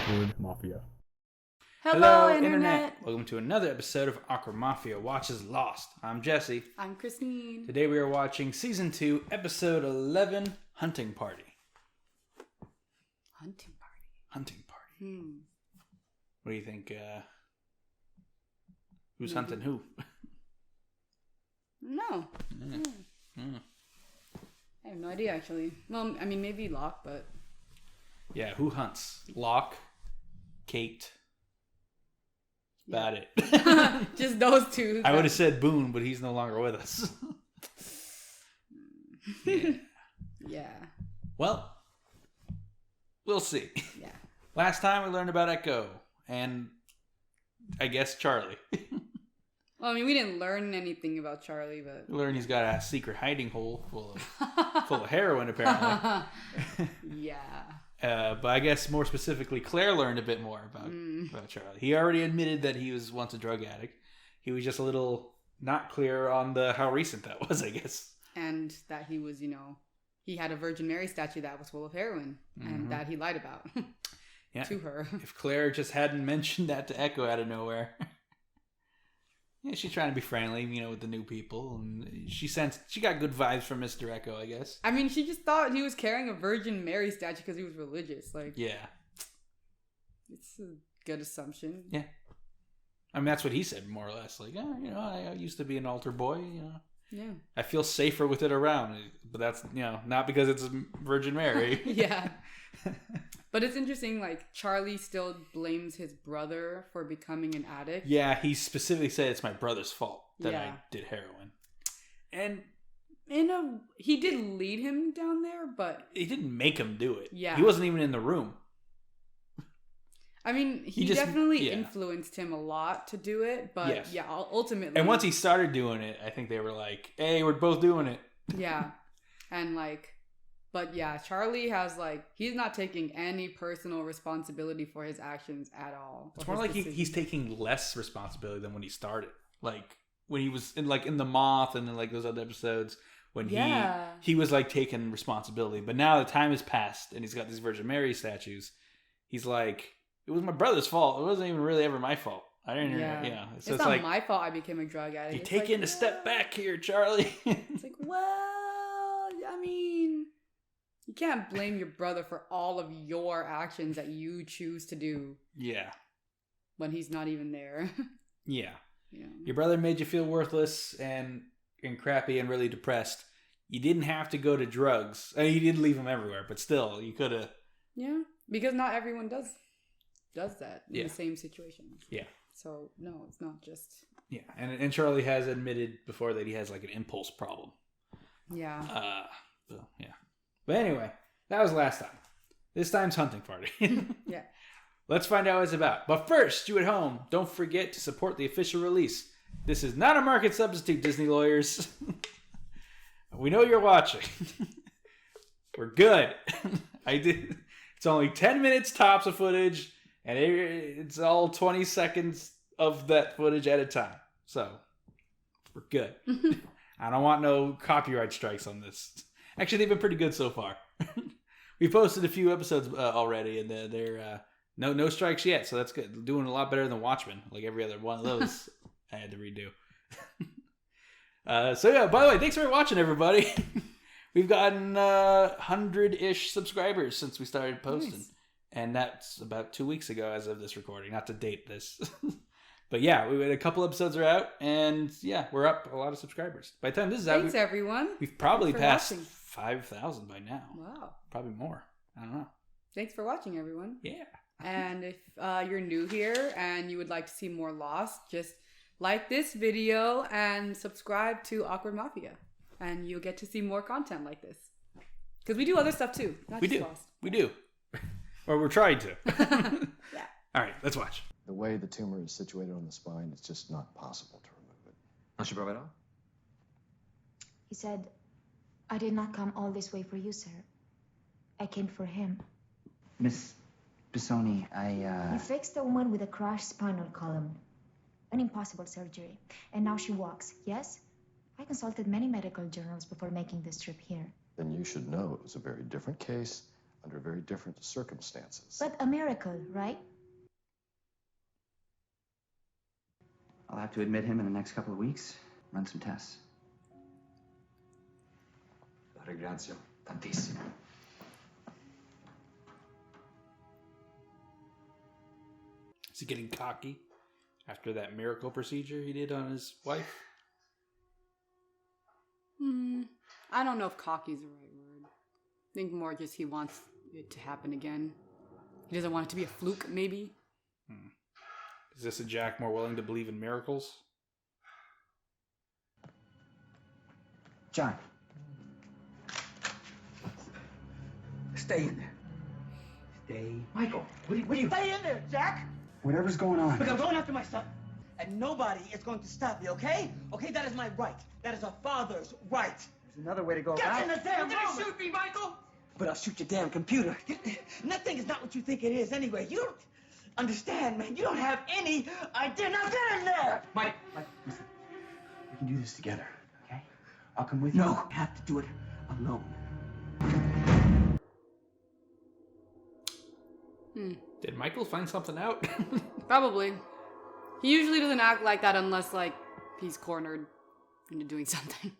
Awkward Mafia. Hello, Internet! Welcome to another episode of Awkward Mafia Watches Lost. I'm Jesse. I'm Kristine. Today we are watching Season 2, Episode 11, Hunting Party. Hunting Party. Hunting Party. What do you think? Who's hunting who? No. I have no idea, actually. Well, I mean, maybe Locke, but... Yeah, who hunts? Locke, Kate... About it. Just those two. I would have said Boone, but he's no longer with us. Yeah. Well, we'll see. Yeah. Last time we learned about Echo and I guess Charlie. Well, I mean, we didn't learn anything about Charlie, but... We learned he's got a secret hiding hole full of heroin, apparently. Yeah. But I guess more specifically, Claire learned a bit more about Charlie. He already admitted that he was once a drug addict. He was just a little not clear on how recent that was, I guess. And that he was, he had a Virgin Mary statue that was full of heroin, and that he lied about to her. If Claire just hadn't mentioned that to Echo out of nowhere. Yeah, she's trying to be friendly, with the new people, and she got good vibes from Mr. Echo, I guess. I mean, she just thought he was carrying a Virgin Mary statue because he was religious. Yeah, it's a good assumption. Yeah, I mean that's what he said more or less. Like, I used to be an altar boy. Yeah, I feel safer with it around, but that's not because it's a Virgin Mary. Yeah. But it's interesting, like, Charlie still blames his brother for becoming an addict. Yeah, he specifically said it's my brother's fault that I did heroin. And he did lead him down there, but... He didn't make him do it. Yeah. He wasn't even in the room. I mean, he definitely influenced him a lot to do it, but ultimately... And once he started doing it, I think they were like, hey, we're both doing it. Yeah. And, like... But yeah, Charlie has he's not taking any personal responsibility for his actions at all. It's more like he's taking less responsibility than when he started. Like when he was in the Moth and in those other episodes when he was taking responsibility. But now the time has passed and he's got these Virgin Mary statues. He's like, it was my brother's fault. It wasn't even really ever my fault. I didn't. So it's not my fault I became a drug addict. You're taking a step back here, Charlie. It's like, well, I mean. You can't blame your brother for all of your actions that you choose to do. Yeah. When he's not even there. Yeah. Your brother made you feel worthless and crappy and really depressed. You didn't have to go to drugs. I mean, you didn't leave him everywhere, but still, you could have. Yeah, because not everyone does that in the same situations. Yeah. So, no, it's not just... Yeah, and Charlie has admitted before that he has an impulse problem. Yeah. Yeah. But anyway, that was last time. This time's Hunting Party. Yeah. Let's find out what it's about. But first, you at home, don't forget to support the official release. This is not a market substitute, Disney lawyers. We know you're watching. We're good. It's only 10 minutes tops of footage, and it's all 20 seconds of that footage at a time. So, we're good. I don't want no copyright strikes on this. Actually, they've been pretty good so far. We posted a few episodes already, and they're no strikes yet, so that's good. Doing a lot better than Watchmen. Every other one of those, I had to redo. So yeah, by the way, thanks for watching, everybody. We've gotten 100-ish subscribers since we started posting, and that's about 2 weeks ago as of this recording. Not to date this. But yeah, we had a couple episodes are out, and yeah, we're up a lot of subscribers. By the time this is out, everyone. We've probably passed 5,000 by now. Wow. Probably more. I don't know. Thanks for watching, everyone. Yeah. And if you're new here and you would like to see more Lost, just like this video and subscribe to Awkward Mafia. And you'll get to see more content like this. Because we do other stuff too. Not just Lost. We do. Or we're trying to. Yeah. All right, let's watch. The way the tumor is situated on the spine, it's just not possible to remove it. No se puede. He said, I did not come all this way for you, sir. I came for him. Miss Pisoni, You fixed a woman with a crushed spinal column. An impossible surgery. And now she walks, yes? I consulted many medical journals before making this trip here. Then you should know it was a very different case under very different circumstances. But a miracle, right? I'll have to admit him in the next couple of weeks. Run some tests. La ringrazio tantissimo. Is he getting cocky after that miracle procedure he did on his wife? I don't know if cocky is the right word. I think more just he wants it to happen again. He doesn't want it to be a fluke, maybe. Is this a Jack more willing to believe in miracles? John. Stay in there. Stay. Michael, what are you... Stay in there, Jack! Whatever's going on. Look, I'm going after my son. And nobody is going to stop me, okay? Okay, that is my right. That is a father's right. There's another way to go Get about in it. the damn room! Shoot me, Michael! But I'll shoot your damn computer. Nothing is not what you think it is anyway. You don't understand, man. You don't have any idea. Now get in there! Mike, listen. We can do this together, okay? I'll come with you. No, I have to do it alone. Did Michael find something out? Probably. He usually doesn't act like that unless, like, he's cornered into doing something.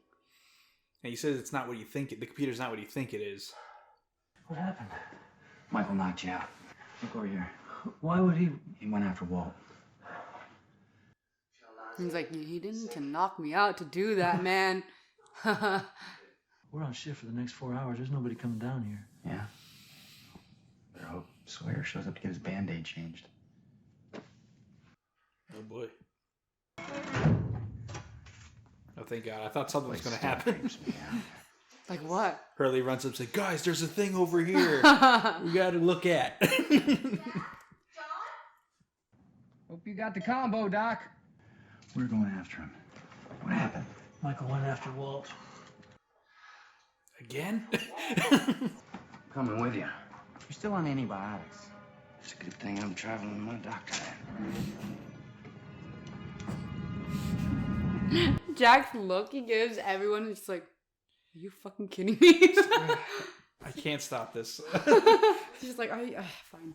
And he says it's not what you think. The computer's not what you think it is. What happened? Michael knocked you out. Look over here. Why would he? He went after Walt. He's like, he didn't to knock me out to do that, man. We're on shift for the next 4 hours. There's nobody coming down here. Yeah. Better hope Sawyer shows up to get his Band-Aid changed. Oh boy. Oh, thank God. I thought something was going to happen. Like what? Hurley runs up and says, guys, there's a thing over here we got to look at. Hope you got the combo, Doc. We're going after him. What happened? Michael went after Walt. Again? Coming with you. You're still on antibiotics. It's a good thing I'm traveling with my doctor. Jack's look he gives everyone is just like, are you fucking kidding me? I can't stop this. He's just like, are you, fine.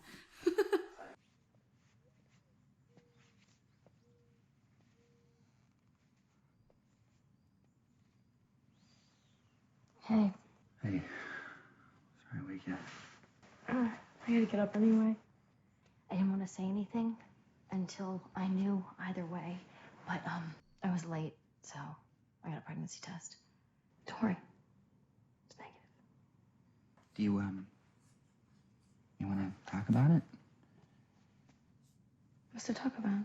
Hey, Hey. Sorry to wake you. I gotta get up anyway. I didn't want to say anything until I knew either way, but I was late, so I got a pregnancy test. Don't worry, it's negative. Do you want to talk about it? What's to talk about?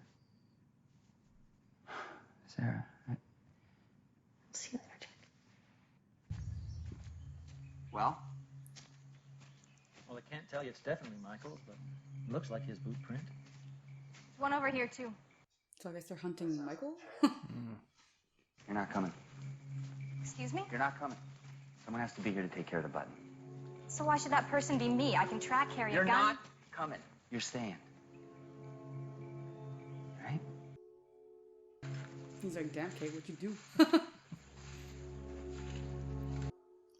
Sarah, See you later, Jack. Well? Well, I can't tell you it's definitely Michael's, but it looks like his boot print. One over here, too. So I guess they're hunting Michael? You're not coming. Excuse me? You're not coming. Someone has to be here to take care of the button. So why should that person be me? I can track carry You're a gun. not coming. You're staying. Right? He's like, damn, Kate, what'd you do?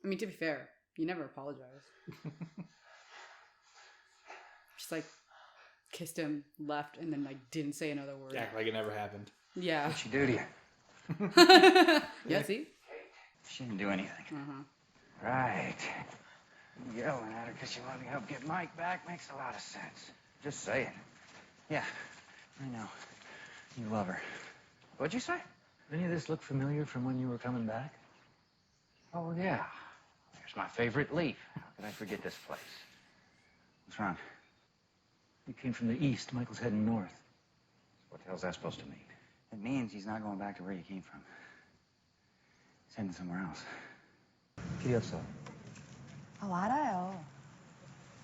I mean, to be fair, you never apologized. Just like kissed him, left, and then like didn't say another word. Act like it never happened. Yeah. What'd she do to you? Yeah, see? She didn't do anything. Uh-huh. Right. Yelling at her because she wanted to help get Mike back makes a lot of sense. Just saying. Yeah, I know. You love her. What'd you say? Any of this look familiar from when you were coming back? Oh, yeah. There's my favorite leaf. How could I forget this place? What's wrong? You came from the east. Michael's heading north. What the hell's that supposed to mean? It means he's not going back to where he came from. He's heading somewhere else. 길이었어. 알아요.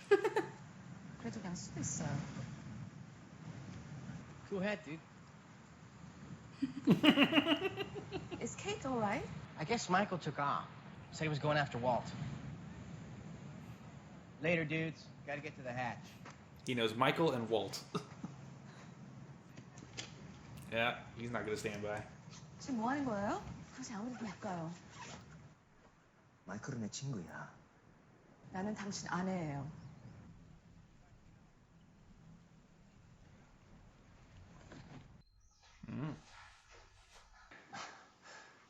그래도 그냥 수도 있어요. Cool hat, dude. Is Kate all right? I guess Michael took off. Said he was going after Walt. Later, dudes. Gotta get to the hatch. He knows Michael and Walt. Yeah, he's not going to stand by. 지금 뭐 하는 거예요? 그러지 아무데도 못 가요. 마이클은 내 친구야. 나는 당신 아내예요.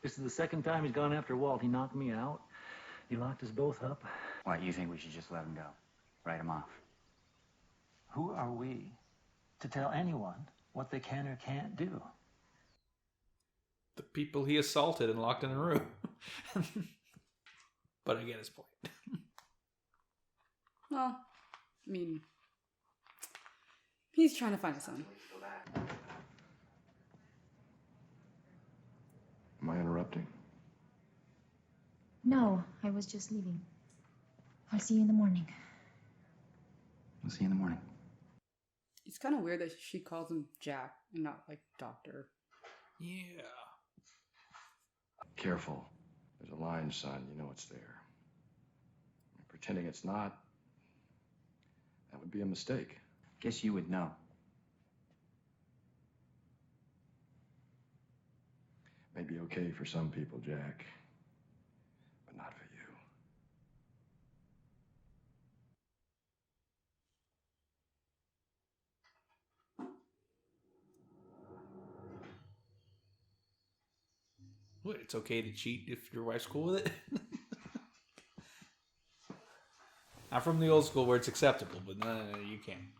This is the second time he's gone after Walt. He knocked me out. He locked us both up. Why, you think we should just let him go? Write him off? Who are we to tell anyone what they can or can't do? The people he assaulted and locked in a room. But I get his point. Well, I mean, he's trying to find his son. Am I interrupting? No, I was just leaving. I'll see you in the morning. We'll see you in the morning. It's kind of weird that she calls him Jack and not like Doctor. Yeah. Careful. There's a line, son. You know it's there. Pretending it's not, that would be a mistake. Guess you would know. May be okay for some people, Jack, but not for you. What, it's okay to cheat if your wife's cool with it? I'm from the old school where it's acceptable, but no, you can't.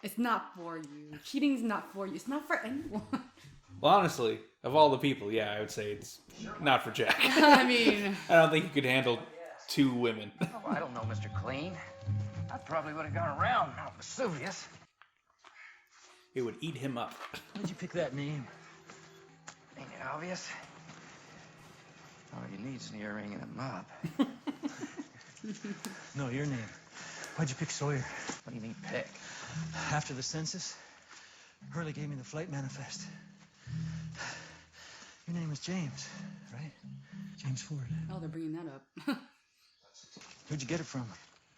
It's not for you. Cheating's not for you. It's not for anyone. Well, honestly, of all the people, yeah, I would say it's not for Jack. I mean, I don't think he could handle 2 women. Oh, I don't know, Mr. Clean. I probably would have gone around Mount Vesuvius. It would eat him up. Why'd you pick that name? Ain't it obvious? All you need is an earring and a mop. No, your name. Why'd you pick Sawyer? What do you mean, pick? After the census, Hurley gave me the flight manifest. Your name is James, right? James Ford. oh, they're bringing that up. Where'd you get it from?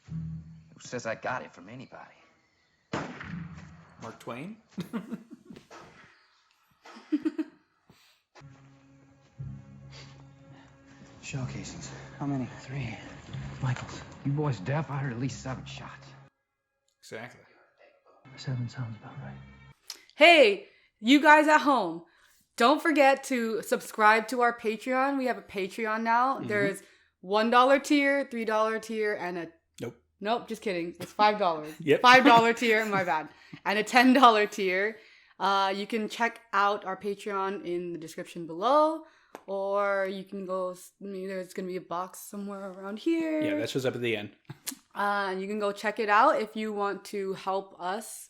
Who says I got it from anybody? Mark Twain? Shell casings. How many? 3. Michaels. You boys deaf? I heard at least 7 shots. Exactly. 7 sounds about right. Hey, you guys at home, don't forget to subscribe to our Patreon. We have a Patreon now. Mm-hmm. There's $1 tier, $3 tier, and a... Nope, just kidding. It's $5. Yep. $5 tier, my bad. And a $10 tier. You can check out our Patreon in the description below. Or you can go... there's going to be a box somewhere around here. Yeah, that shows up at the end. You can go check it out if you want to help us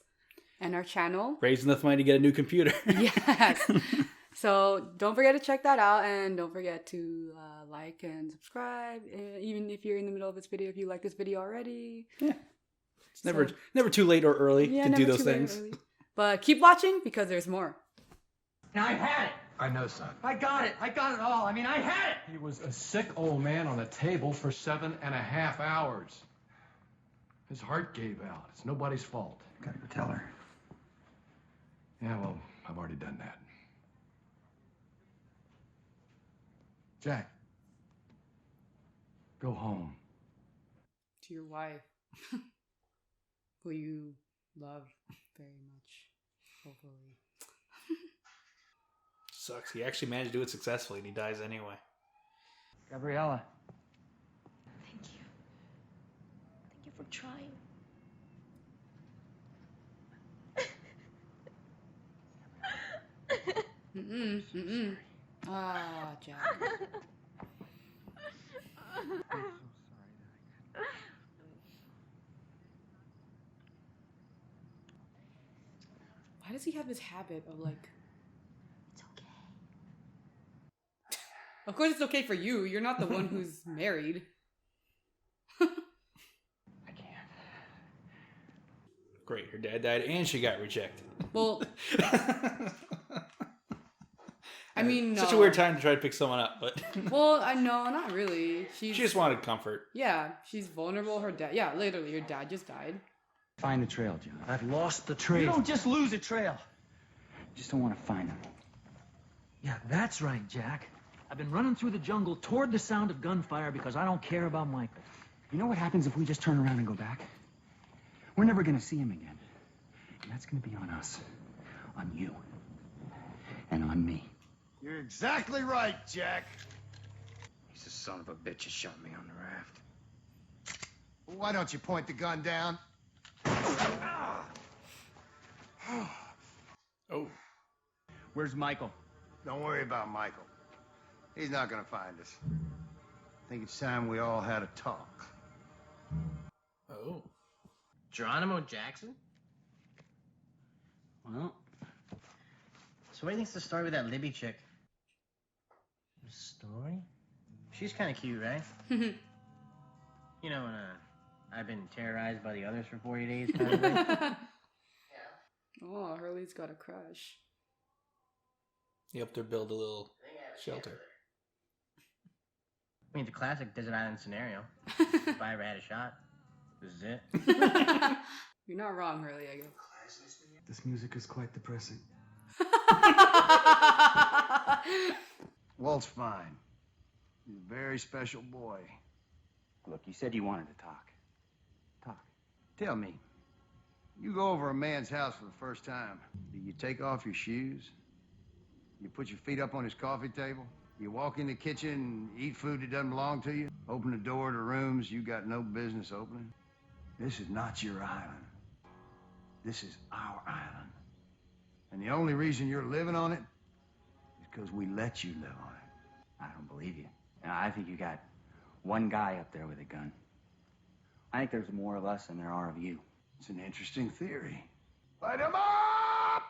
and our channel. Raise enough money to get a new computer. Yes. So don't forget to check that out, and don't forget to like and subscribe. Even if you're in the middle of this video, if you like this video already. Yeah. It's never too late or early to do those things. But keep watching because there's more. And I had it. I know, son. I got it. I got it all. I mean, I had it. He was a sick old man on a table for 7.5 hours. His heart gave out. It's nobody's fault. Gotta go tell her. Yeah, well, I've already done that. Jack, go home. To your wife, who you love very much, hopefully. Sucks. He actually managed to do it successfully, and he dies anyway. Gabriella. Thank you. Thank you for trying. Ah, Jack. Why does he have this habit of like... It's okay. Of course it's okay for you. You're not the one who's married. I can't. Great. Her dad died, and she got rejected. Well... I mean, no. Such a weird time to try to pick someone up, but... Well, no, not really. She just wanted comfort. Yeah, she's vulnerable. Her dad... Yeah, literally, your dad just died. Find the trail, John. I've lost the trail. You don't just lose a trail. Just don't want to find him. Yeah, that's right, Jack. I've been running through the jungle toward the sound of gunfire because I don't care about Michael. You know what happens if we just turn around and go back? We're never gonna see him again. And that's gonna be on us. On you. And on me. You're exactly right, Jack. He's a son of a bitch who shot me on the raft. Why don't you point the gun down? Oh. Where's Michael? Don't worry about Michael. He's not gonna find us. I think it's time we all had a talk. Oh. Geronimo Jackson? Well, so what do you think's the story with that Libby chick? The story? She's kind of cute, right? You know, when I've been terrorized by the others for 40 days kind of thing. Oh, Hurley's got a crush. You helped her build a little shelter. I mean, the classic desert island scenario. If I ever had a shot, this is it. You're not wrong, Hurley, I guess. This music is quite depressing. Walt's fine. He's a very special boy. Look, you said you wanted to talk. Talk. Tell me, you go over a man's house for the first time, do you take off your shoes? You put your feet up on his coffee table? You walk in the kitchen and eat food that doesn't belong to you? Open the door to rooms you got no business opening? This is not your island. This is our island. And the only reason you're living on it is because we let you live on it. I don't believe you. I think you got one guy up there with a gun. I think there's more of us than there are of you. It's an interesting theory. Light him up!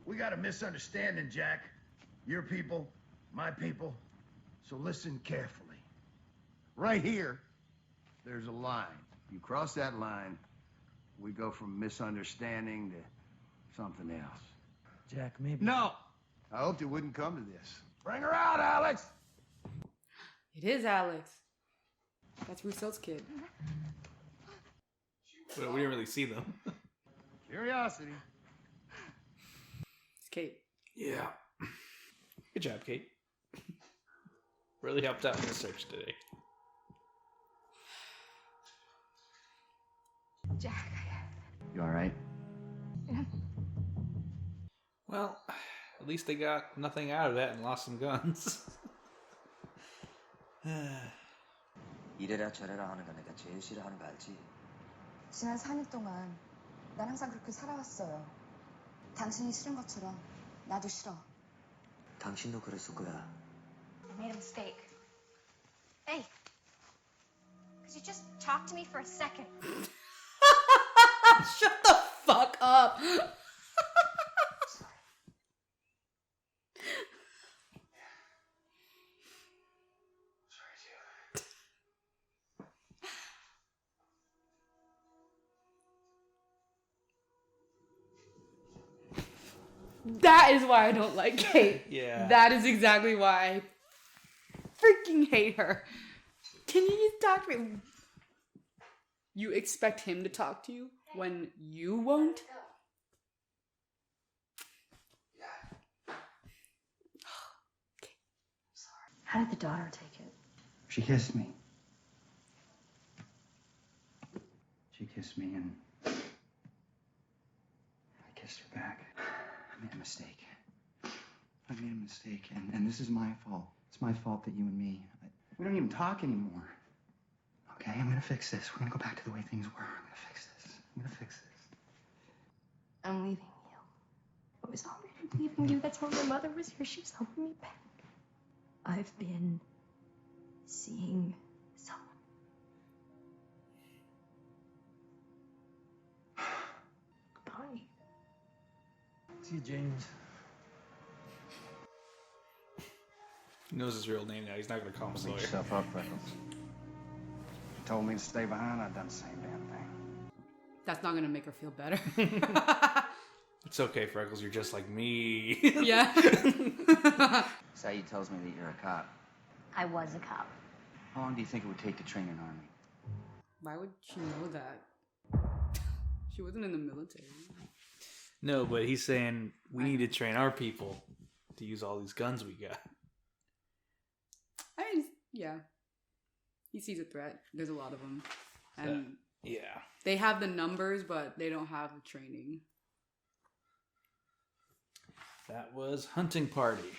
We got a misunderstanding, Jack. Your people, my people. So listen carefully. Right here, there's a line. You cross that line, we go from misunderstanding to something else. Jack, maybe... No! I hoped it wouldn't come to this. Bring her out, Alex! It is Alex. That's Rousseau's kid. We didn't really see them. Curiosity. It's Kate. Yeah. Good job, Kate. Really helped out in the search today. Jack. You all right? Yeah. Well, at least they got nothing out of that and lost some guns. 이래라 저래라 하는 거 내가 제일 싫어하는 거 알지? 지난 4년 동안 난 항상 그렇게 살아왔어요. 당신이 싫은 것처럼 나도 싫어. 당신도 그랬을 거야. I made a mistake. Hey, could you just talk to me for a second? Shut the fuck up. That is why I don't like Kate. Yeah. That is exactly why I freaking hate her. Can you just talk to me? You expect him to talk to you when you won't? How did the daughter take it? She kissed me. She kissed me and I kissed her back. I made a mistake. And this is my fault. It's my fault that you and me, we don't even talk anymore. Okay, I'm gonna fix this. We're gonna go back to the way things were. I'm gonna fix this. I'm leaving you. I was already leaving you. That's why my mother was here. She was helping me back. I've been seeing someone. Goodbye. See you, James. He knows his real name now. He's not going to call him Beat Sawyer. yourself up, Freckles. You told me to stay behind, I'd done the same damn thing. That's not gonna make her feel better. It's okay, Freckles. You're just like me. Yeah. Saeed tells me that you're a cop. I was a cop. How long do you think it would take to train an army? Why would she know that? She wasn't in the military. No, but he's saying we need to train our people to use all these guns we got. I mean, Yeah. He sees a threat. There's a lot of them. And yeah. They have the numbers, but they don't have the training. That was Hunting Party.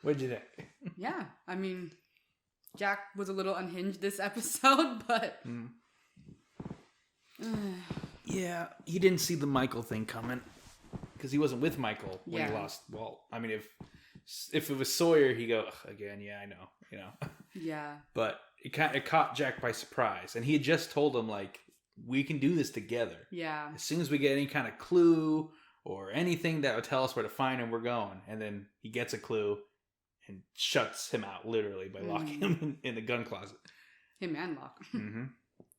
What'd you think? Yeah, I mean, Jack was a little unhinged this episode, but... Yeah, he didn't see the Michael thing coming. Because he wasn't with Michael when he lost Walt. I mean, if it was Sawyer, he'd go, again, yeah, I know, you know. Yeah. But it caught Jack by surprise. And he had just told him, like, we can do this together. Yeah. As soon as we get any kind of clue or anything that would tell us where to find him, we're going. And then he gets a clue and shuts him out, literally, by locking him in the gun closet. Him and Locke. Mm-hmm.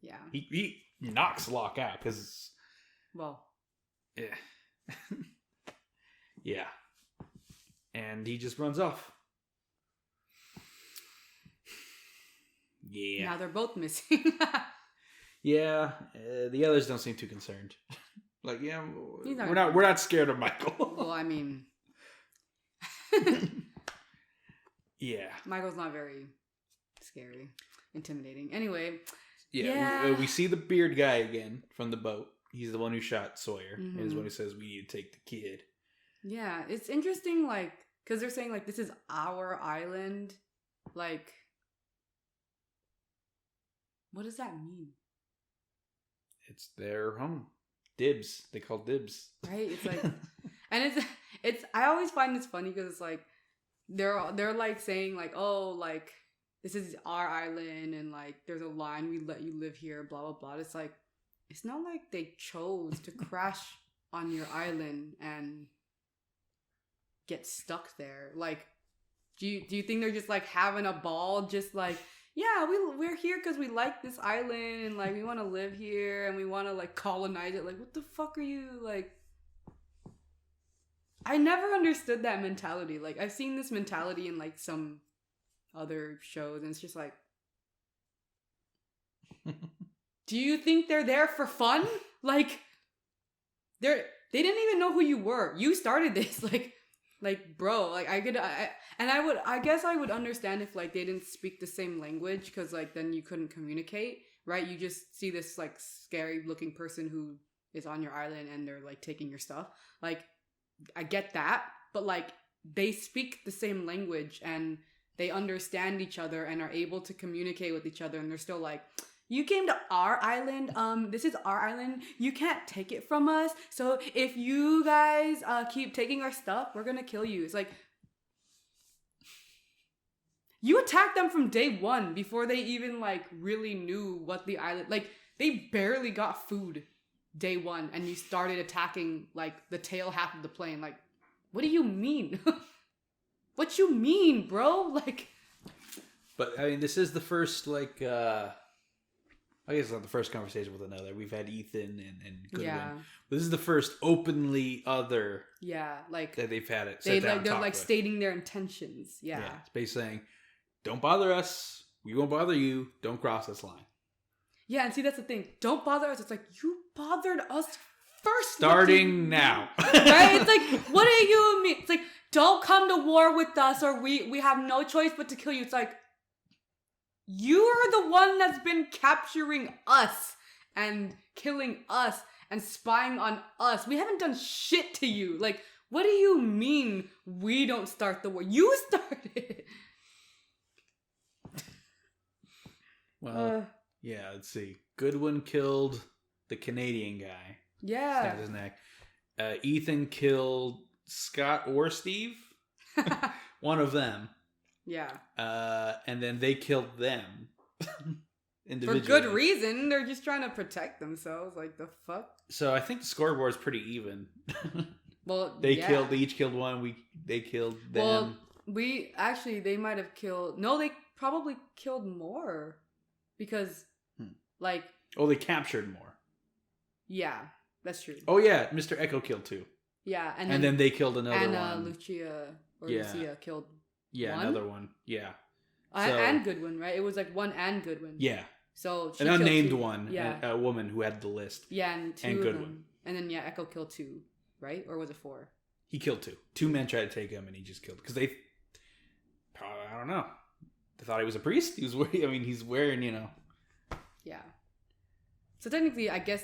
Yeah. He knocks Locke out because... Well. Yeah. Yeah. And he just runs off. Yeah. Now they're both missing. Yeah. The others don't seem too concerned. Like, yeah, we're not scared of Michael. Well, I mean... Yeah. Michael's not very scary. Intimidating. Anyway. Yeah. We see the beard guy again from the boat. He's the one who shot Sawyer. And he's the one who says, we need to take the kid. Yeah. It's interesting, like, because they're saying, like, this is our island. Like, what does that mean? It's their home. Dibs. They call dibs. Right? It's like, and it's, I always find this funny because it's like, they're like saying, like, oh, like, this is our island and, like, there's a line, we let you live here, blah, blah, blah. It's like, it's not like they chose to crash on your island and get stuck there. Like, do you think they're just, like, having a ball, just like, yeah, we're here because we like this island and, like, we want to live here and we want to, like, colonize it. Like, what the fuck are you, like... I never understood that mentality. Like, I've seen this mentality in, like, some other shows, and it's just like... Do you think they're there for fun? Like, they didn't even know who you were. You started this, like, bro, like, I guess I would understand if, like, they didn't speak the same language, because, like, then you couldn't communicate, right? You just see this, like, scary looking person who is on your island and they're, like, taking your stuff. Like, I get that, but, like, they speak the same language and they understand each other and are able to communicate with each other, and they're still like, you came to our island, this is our island, you can't take it from us, so if you guys keep taking our stuff, we're gonna kill you. It's like, you attacked them from day one before they even, like, really knew what the island, like, they barely got food day one, and you started attacking, like, the tail half of the plane. Like, what do you mean? What you mean, bro? Like, but I mean, this is the first, like, I guess it's not the first conversation with another. We've had Ethan and Goodwin. Yeah. This is the first openly other. Yeah, like that they've had it. They're like stating their intentions. Yeah. It's basically saying, "Don't bother us. We won't bother you. Don't cross this line." Yeah, and see, that's the thing. Don't bother us. It's like, you bothered us first. Starting now. Right? It's like, what do you mean? It's like, don't come to war with us, or we have no choice but to kill you. It's like, you are the one that's been capturing us and killing us and spying on us. We haven't done shit to you. Like, what do you mean we don't start the war? You started it. Well, yeah, let's see. Goodwin killed the Canadian guy. Yeah. Stabbed his neck. Ethan killed Scott or Steve. One of them. Yeah. And then they killed them. For good reason. They're just trying to protect themselves. Like, the fuck? So I think the scoreboard's pretty even. Well, they each killed one. They killed them. Well, they might have killed... No, they probably killed more. Because, like... Oh, they captured more. Yeah, that's true. Oh, yeah. Mr. Echo killed 2. Yeah. And then they killed another one. And Lucia killed one? Another one. Yeah. And Goodwin, right? It was like one and Goodwin. Yeah. So an unnamed one. Yeah. A woman who had the list. Yeah, and 2 and of Goodwin. them. And then, Echo killed 2, right? Or was it 4? He killed two. Two men tried to take him, and he just killed because they. I don't know. They thought he was a priest. He was wearing. I mean, he's wearing. Yeah. So technically, I guess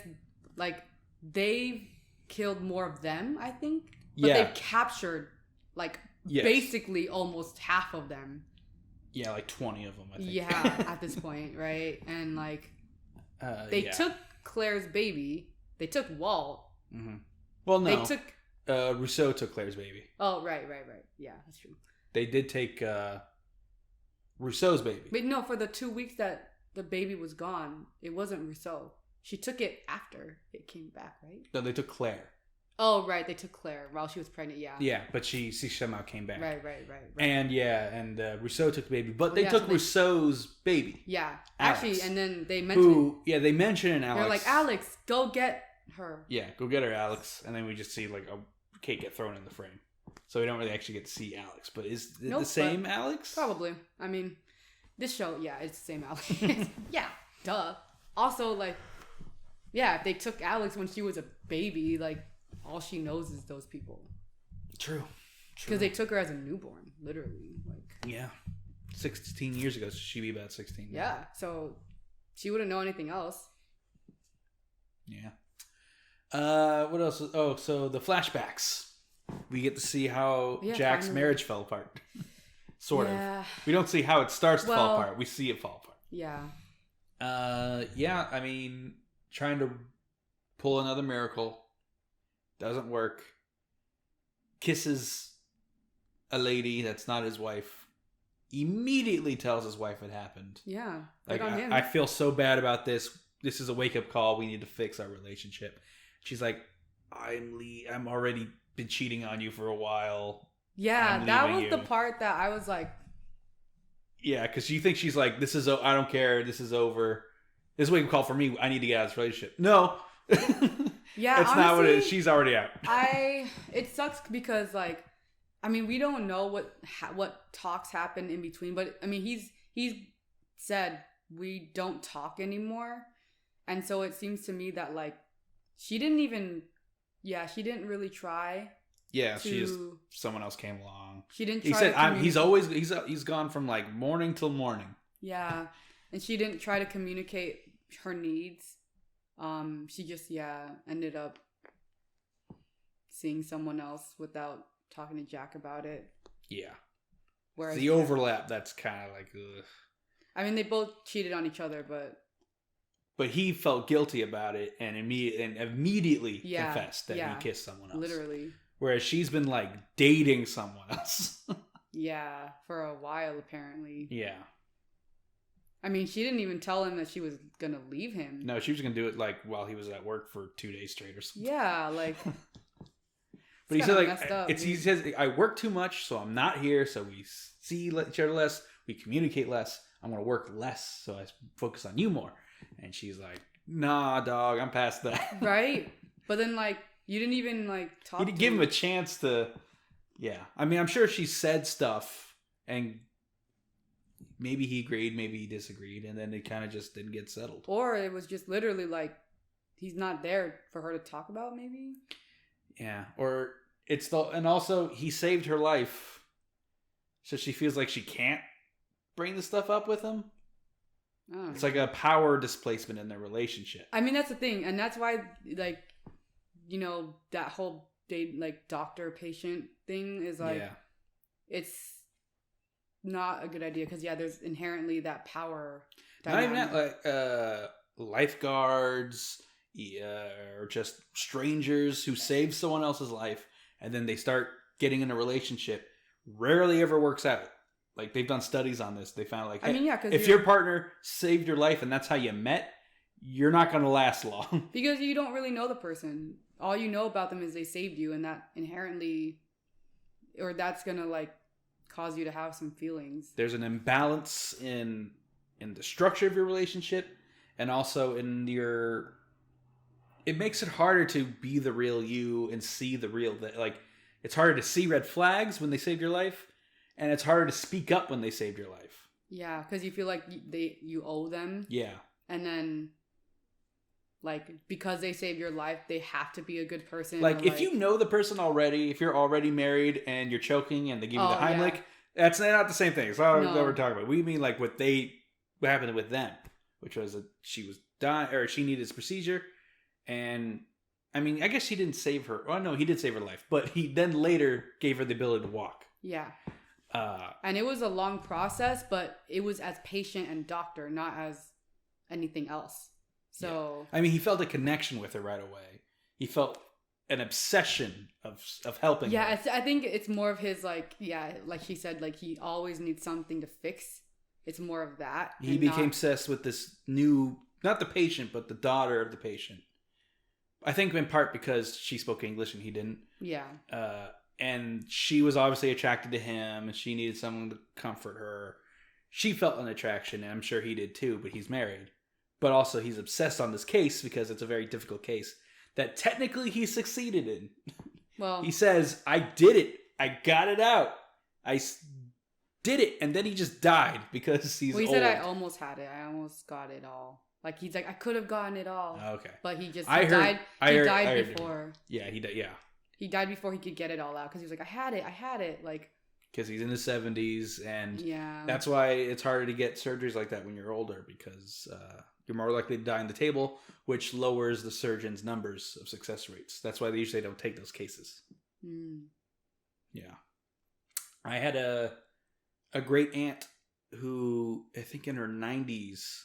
like they've killed more of them. I think, but they've captured like basically almost half of them. Yeah, like 20 of them. I think. Yeah, at this point, right? And like, they took Claire's baby. They took Walt. Mm-hmm. Well, no. They took. Rousseau took Claire's baby. Oh, right. Yeah, that's true. They did take Rousseau's baby. But no, for the 2 weeks that the baby was gone, it wasn't Rousseau. She took it after it came back, right? No, they took Claire. Oh, right. They took Claire while she was pregnant, yeah. Yeah, but she somehow came back. Right. And Rousseau took the baby. But they took Rousseau's baby. Yeah. Alex, actually, and then they mentioned... they mentioned Alex. They're like, Alex, go get her. Yeah, go get her, Alex. And then we just see like a cake get thrown in the frame. So we don't really actually get to see Alex. But is it the same Alex? Probably. I mean, this show, yeah, it's the same Alex. Yeah, duh. Also, like, yeah, if they took Alex when she was a baby, like, all she knows is those people. True. Because they took her as a newborn, literally. Like, yeah. 16 years ago, so she'd be about 16 now. Yeah, so she wouldn't know anything else. Yeah. What else? So the flashbacks. We get to see how Jack's marriage fell apart. Sort of. We don't see how it starts to fall apart. We see it fall apart. Yeah. I mean, trying to pull another miracle. Doesn't work. Kisses a lady that's not his wife. Immediately tells his wife it happened. Yeah. Like, I feel so bad about this. This is a wake-up call. We need to fix our relationship. She's like, I'm already been cheating on you for a while. Yeah, that was the part that I was like... Yeah, because you think she's like, I don't care. This is over. This is a wake-up call for me. I need to get out of this relationship. No. Yeah, that's honestly, not what it is. She's already out. It sucks because, like, I mean, we don't know what talks happen in between, but I mean, he's said we don't talk anymore, and so it seems to me that like she didn't really try. Yeah, someone else came along. She didn't. He said he's gone from like morning till morning. Yeah, and she didn't try to communicate her needs. She just ended up seeing someone else without talking to Jack about it. Yeah. Whereas the overlap, that's kind of like ugh. I mean, they both cheated on each other, but he felt guilty about it and immediately confessed that he kissed someone else. Literally. Whereas she's been like dating someone else. Yeah, for a while apparently. Yeah. I mean, she didn't even tell him that she was gonna leave him. No, she was gonna do it like while he was at work for 2 days straight or something. Yeah, like. But he said like he says I work too much, so I'm not here. So we see each other less, we communicate less. I'm gonna work less, so I focus on you more. And she's like, "Nah, dog, I'm past that." Right, but then like you didn't even like talk. You didn't give him a chance to. Yeah, I mean, I'm sure she said stuff and. Maybe he agreed, maybe he disagreed, and then it kind of just didn't get settled. Or it was just literally like, he's not there for her to talk about, maybe? Yeah, or and also he saved her life, so she feels like she can't bring the stuff up with him. Oh. It's like a power displacement in their relationship. I mean, that's the thing, and that's why, like, you know, that whole doctor-patient thing is like, it's not a good idea because there's inherently that power dynamic. Not even that, like lifeguards or just strangers who save someone else's life and then they start getting in a relationship rarely ever works out. Like they've done studies on this. They found like, if your partner saved your life and that's how you met, you're not going to last long because you don't really know the person. All you know about them is they saved you, and that inherently, or that's going to like cause you to have some feelings. There's an imbalance in the structure of your relationship and also in your... It makes it harder to be the real you and see the real... Like, it's harder to see red flags when they saved your life, and it's harder to speak up when they saved your life. Yeah, because you feel like you owe them. Yeah. And then... like because they saved your life, they have to be a good person. Like or, if you know the person already, if you're already married and you're choking and they give you the Heimlich, that's not the same thing. It's not what we're talking about. We mean like what happened with them, which was that she was dying or she needed this procedure, and I mean I guess he didn't save her. Oh no, he did save her life, but he then later gave her the ability to walk. Yeah. And it was a long process, but it was as patient and doctor, not as anything else. So I mean, he felt a connection with her right away. He felt an obsession of helping. Yeah, her. I think it's more of his like she said, like he always needs something to fix. It's more of that. He became obsessed with this new, not the patient, but the daughter of the patient. I think in part because she spoke English and he didn't. Yeah. And she was obviously attracted to him, and she needed someone to comfort her. She felt an attraction, and I'm sure he did too, but he's married. But also, he's obsessed on this case because it's a very difficult case that technically he succeeded in. Well, he says, I did it. I got it out. I did it. And then he just died because he's old. He said, I almost had it. I almost got it all. Like, he's like, I could have gotten it all. Okay. But he just died before. Yeah, he died. Yeah. He died before he could get it all out because he was like, I had it. Like, because he's in his 70s, and yeah, that's why it's harder to get surgeries like that when you're older, because you're more likely to die on the table, which lowers the surgeon's numbers of success rates. That's why they usually don't take those cases. Yeah. I had a great aunt who, I think in her 90s,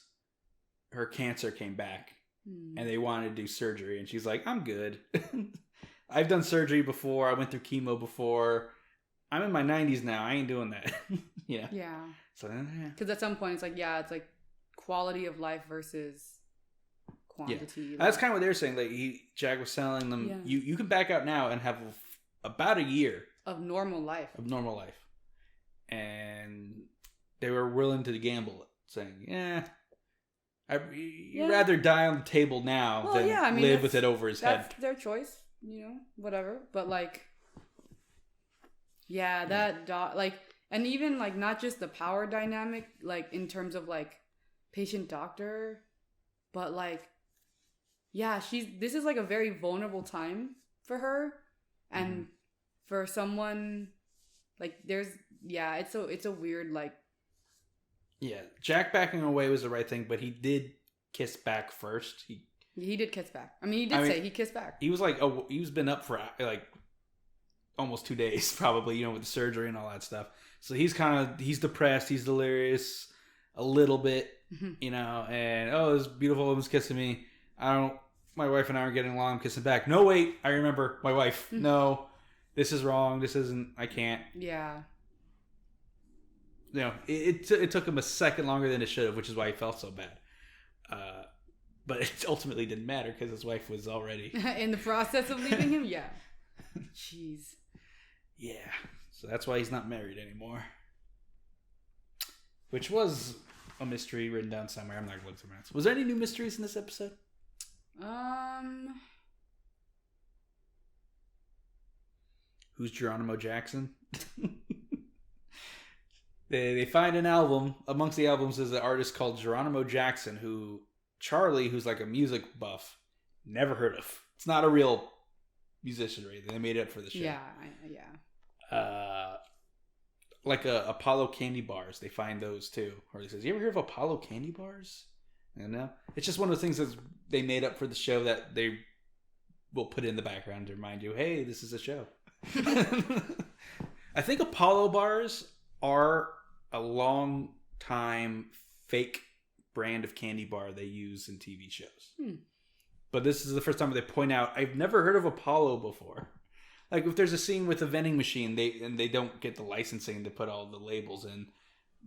her cancer came back, and they wanted to do surgery, and she's like, I'm good. I've done surgery before. I went through chemo before. I'm in my 90s now. I ain't doing that. Yeah. Yeah. So, because at some point it's like quality of life versus quantity. Yeah. That's kind of what they were saying. Like Jack was telling them, you can back out now and have about a year of normal life. And they were willing to gamble it, saying, you'd rather die on the table now than live with it over his head. That's their choice. Whatever. But like, and even like not just the power dynamic, like in terms of like patient doctor, but like, this is like a very vulnerable time for her, and for someone like it's a weird like. Yeah, Jack backing away was the right thing, but he did kiss back first. He did kiss back. I mean, say he kissed back. He was like, he's been up for like almost 2 days, probably, with the surgery and all that stuff. So he's depressed, he's delirious a little bit, and this beautiful woman's kissing me. My wife and I are getting along, I'm kissing back. No, wait, I remember my wife. No, this is wrong. This isn't, I can't. Yeah. It took him a second longer than it should have, which is why he felt so bad. But it ultimately didn't matter because his wife was already in the process of leaving him. Yeah. Jeez. Yeah. So that's why he's not married anymore. Which was a mystery written down somewhere. I'm not going to look through it. Was there any new mysteries in this episode? Who's Geronimo Jackson? They find an album. Amongst the albums is an artist called Geronimo Jackson, who Charlie, who's like a music buff, never heard of. It's not a real musician or anything. They made it up for the show. Yeah. Like Apollo candy bars. They find those too. Or he says, you ever hear of Apollo candy bars? No. It's just one of those things that they made up for the show that they will put in the background to remind you, hey, this is a show. I think Apollo bars are a long time fake brand of candy bar they use in TV shows. But this is the first time they point out, I've never heard of Apollo before. Like if there's a scene with a vending machine, they don't get the licensing to put all the labels in,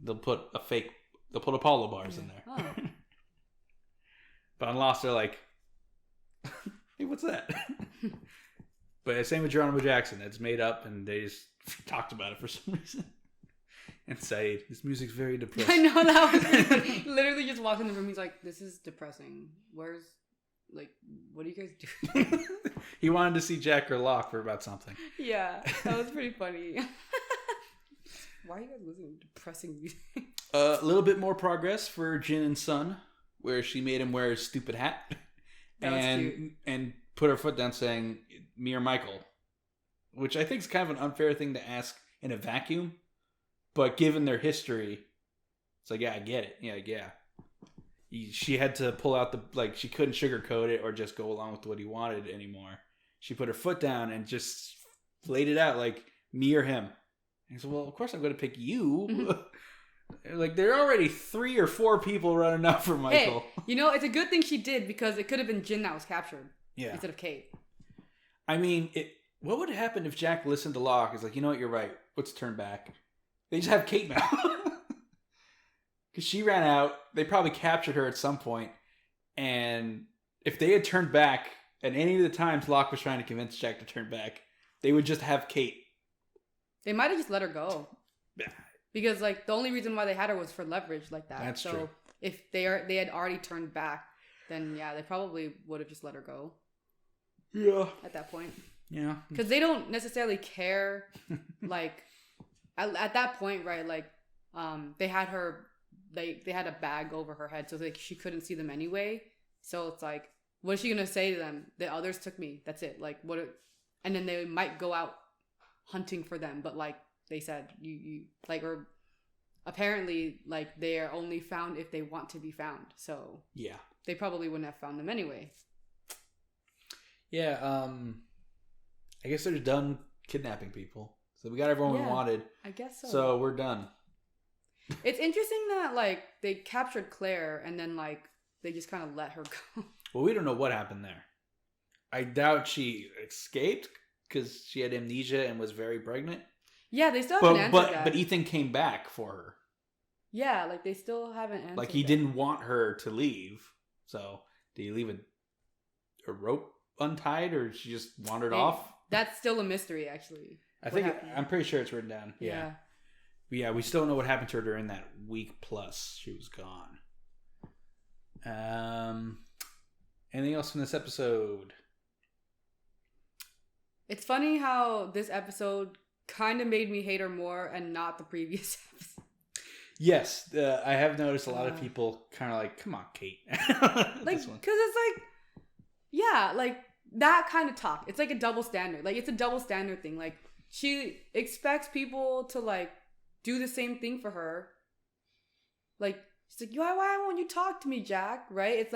they'll put Apollo bars in there. Oh. But on Lost, they're like, hey, what's that? But same with Geronimo Jackson. It's made up, and they just talked about it for some reason. And say, this music's very depressing. I know, that was really funny. Literally just walked in the room, he's like, this is depressing. What do you guys do? He wanted to see Jack or Locke for about something. Yeah, that was pretty funny. Why are you guys listening to depressing music? A little bit more progress for Jin and Sun, where she made him wear his stupid hat. and put her foot down saying, me or Michael. Which I think is kind of an unfair thing to ask in a vacuum. But given their history, it's like, yeah, I get it. Yeah. She had to pull out she couldn't sugarcoat it or just go along with what he wanted anymore. She put her foot down and just laid it out like, me or him. And he said, well, of course I'm going to pick you. Like, there are already 3 or 4 people running out for Michael. Hey, it's a good thing she did because it could have been Jin that was captured instead of Kate. I mean, what would happen if Jack listened to Locke? He's like, you know what, you're right. Let's turn back. They just have Kate now. Because she ran out. They probably captured her at some point. And if they had turned back, at any of the times Locke was trying to convince Jack to turn back, they would just have Kate. They might have just let her go. Because, the only reason why they had her was for leverage like that. That's true. If they had already turned back, then, yeah, they probably would have just let her go. Yeah. At that point. Yeah. Because they don't necessarily care, at that point, right, they had her, they had a bag over her head, so, she couldn't see them anyway. So it's like, what is she going to say to them? The others took me. That's it. And then they might go out hunting for them, but, they said or apparently they are only found if they want to be found. So yeah, they probably wouldn't have found them anyway. Yeah, I guess they're done kidnapping people. So we got everyone we wanted. I guess so. So we're done. It's interesting that they captured Claire and then they just kind of let her go. Well, we don't know what happened there. I doubt she escaped because she had amnesia and was very pregnant. Yeah, they still haven't answered that. But Ethan came back for her. Yeah, they still haven't answered he didn't want her to leave. So, did he leave a rope untied or she just wandered off? That's still a mystery, actually. I'm pretty sure it's written down. Yeah. But yeah, we still don't know what happened to her during that week plus she was gone. Anything else from this episode? It's funny how this episode kind of made me hate her more and not the previous episode. Yes, I have noticed a lot of people kind of come on, Kate. Because it's that kind of talk. It's a double standard. It's a double standard thing. She expects people to do the same thing for her. She's like, why won't you talk to me, Jack? Right? It's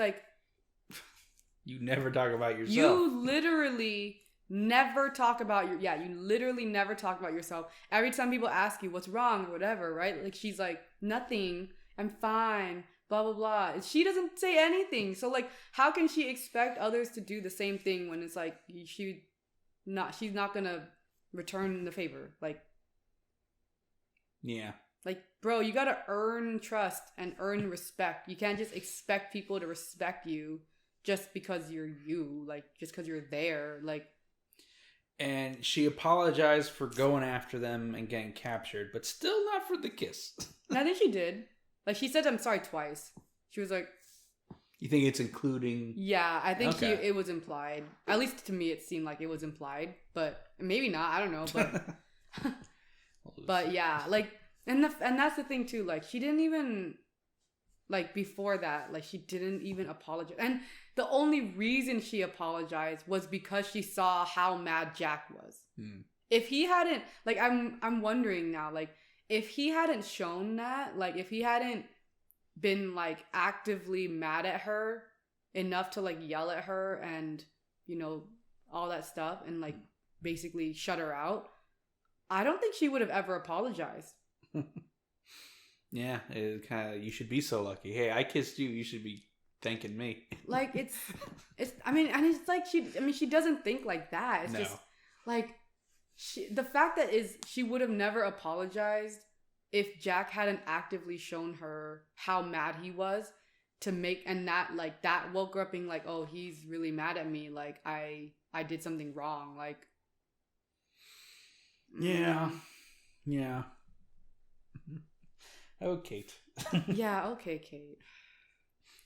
you never talk about yourself. You literally never talk about yourself. Every time people ask you what's wrong or whatever, right? She's like, nothing, I'm fine, blah blah blah. She doesn't say anything. So how can she expect others to do the same thing when it's she's not gonna return the favor? Yeah. Bro, you gotta earn trust and earn respect. You can't just expect people to respect you just because you're you, just because you're there. And she apologized for going after them and getting captured, but still not for the kiss. And I think she did. She said I'm sorry twice. She was like... You think it's including... Yeah, I think it was implied. At least to me it seemed like it was implied. But maybe not, I don't know. But but yeah, and that's the thing too. She didn't even... before that, she didn't even apologize. And the only reason she apologized was because she saw how mad Jack was. If he hadn't, I'm wondering now, if he hadn't shown that, if he hadn't been actively mad at her enough to yell at her and, all that stuff and basically shut her out, I don't think she would have ever apologized. Yeah, it kind of, you should be so lucky. Hey, I kissed you. You should be thanking me. It's she doesn't think like that. It's just the fact that she would have never apologized if Jack hadn't actively shown her how mad he was to make, and that woke her up being oh, he's really mad at me. I did something wrong. Yeah. Oh, Kate. Yeah, okay, Kate.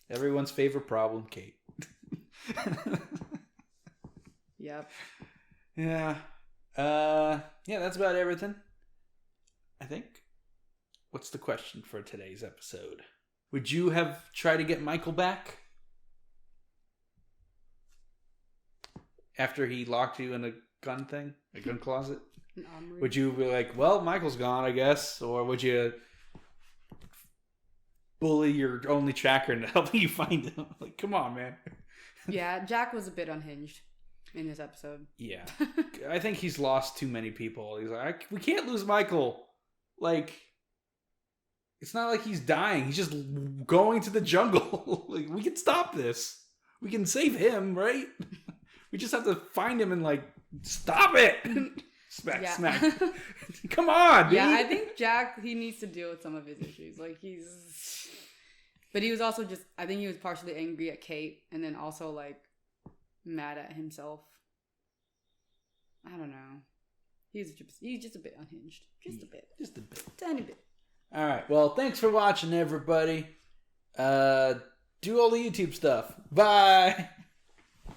Everyone's favorite problem, Kate. Yep. Yeah. Yeah, that's about everything, I think. What's the question for today's episode? Would you have tried to get Michael back? after he locked you in a gun thing, a gun closet? Armory. Would you be like, well, Michael's gone, I guess? Or would you bully your only tracker into helping you find him? Like, come on, man. Yeah, Jack was a bit unhinged in this episode. Yeah. I think he's lost too many people. He's like, we can't lose Michael. Like, it's not like he's dying. He's just going to the jungle. Like, we can stop this. We can save him, right? We just have to find him and, like, stop it. Smack, smack. Come on, dude. Yeah, I think Jack, he needs to deal with some of his issues. Like, but he was also just, I think he was partially angry at Kate and then also, like, mad at himself. I don't know. He's just a bit unhinged. Just a bit. Just a bit. Tiny bit. All right. Well, thanks for watching, everybody. Do all the YouTube stuff. Bye.